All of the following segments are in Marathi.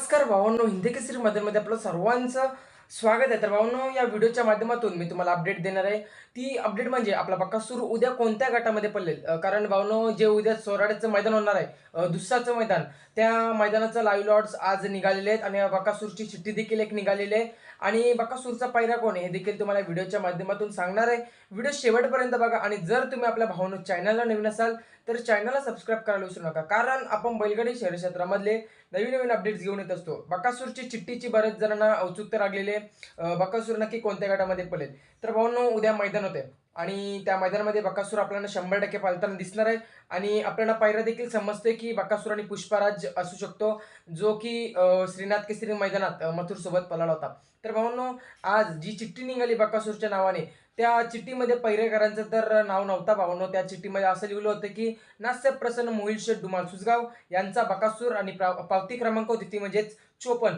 नमस्कार भावांनो, हिंदी केसरी मध्ये आपलं सर्वांचं स्वागत आहे. तर भावांनो, या व्हिडिओच्या माध्यमातून मी तुम्हाला अपडेट देणार आहे. ती अपडेट म्हणजे आपला बकासूर उद्या कोणत्या गटामध्ये पडलेल. कारण भावांनो, जे उद्या सोराड्याचं मैदान होणार आहे, दुसऱ्याचं मैदान, त्या मैदानाचं लाईव्ह लॉट्स आज निघालेले आहेत आणि बकासूरची चिठ्ठी देखील एक निघालेली आहे आणि बकासूरचा पायरा कोण आहे हे देखील तुम्हाला व्हिडिओच्या माध्यमातून सांगणार आहे. व्हिडिओ शेवटपर्यंत बघा आणि जर तुम्ही आपल्या भावांनो चॅनलला नवीन असाल तर चॅनलला सबस्क्राईब करायला विसरू नका. कारण आपण बैलगाडी शहर क्षेत्रामधले नवीन अपडेट्स घेऊन येत असतो. बकासूरची चिठ्ठीची बऱ्याच जणांना औत्सुकता लागलेली आहे. बकासूर नक्की कोणत्या गटामध्ये पडेल. तर भावांनो, उद्या मैदान होते आणि त्या मैदानामध्ये बकासूर आपल्याला 100% पालताना दिसणार आहे आणि आपल्याला पायऱ्या देखील समजते की बकासूर आणि पुष्पराज असू शकतो, जो की श्रीनाथ केसरी मैदानात मथुर सोबत पळाला होता. तर भावांनो, आज जी चिठ्ठी निघाली बकासूरच्या नावाने, त्या चिठ्ठीमध्ये पैरेकरांचं तर नाव नव्हता भावांनो. त्या चिठ्ठीमध्ये असं लिहिलं होतं की नाथसाहेब प्रसन्न मोहिल शेठ धुमाळ सुसगाव यांचा बकासूर आणि पावती क्रमांक होती ती म्हणजेच 54.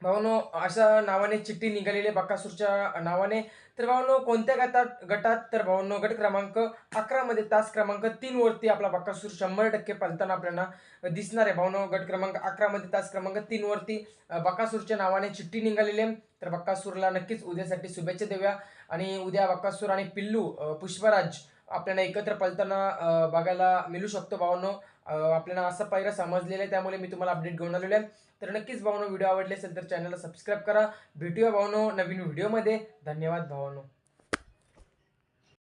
भावांनो, अशा नावाने चिठ्ठी निघालेली आहे बकासूरच्या नावाने. तर भावांनो, कोणत्या गटात तर भावांनो, गट क्रमांक 11 मध्ये तास क्रमांक 3 वरती आपला बकासूर 100% पळताना आपल्याला दिसणार आहे. भावांनो, गट क्रमांक 11 मध्ये तास क्रमांक 3 वरती बकासूरच्या नावाने चिठ्ठी निघालेली आहे. तर बकासूरला नक्कीच उद्यासाठी शुभेच्छा देऊया आणि उद्या बकासूर आणि पिल्लू पुष्पराज आपल्याला एकत्र पळताना बघायला मिळू शकतो भावांनो. आपल्याला असा पायरा समजलेला आहे, त्यामुळे मी तुम्हाला अपडेट घेऊन आलेलो आहे. तर नक्कीच भावांनो, व्हिडिओ आवडले असेल तर चॅनलला सबस्क्राईब करा. भेटूया भावांनो नवीन व्हिडिओमध्ये. धन्यवाद भावांनो.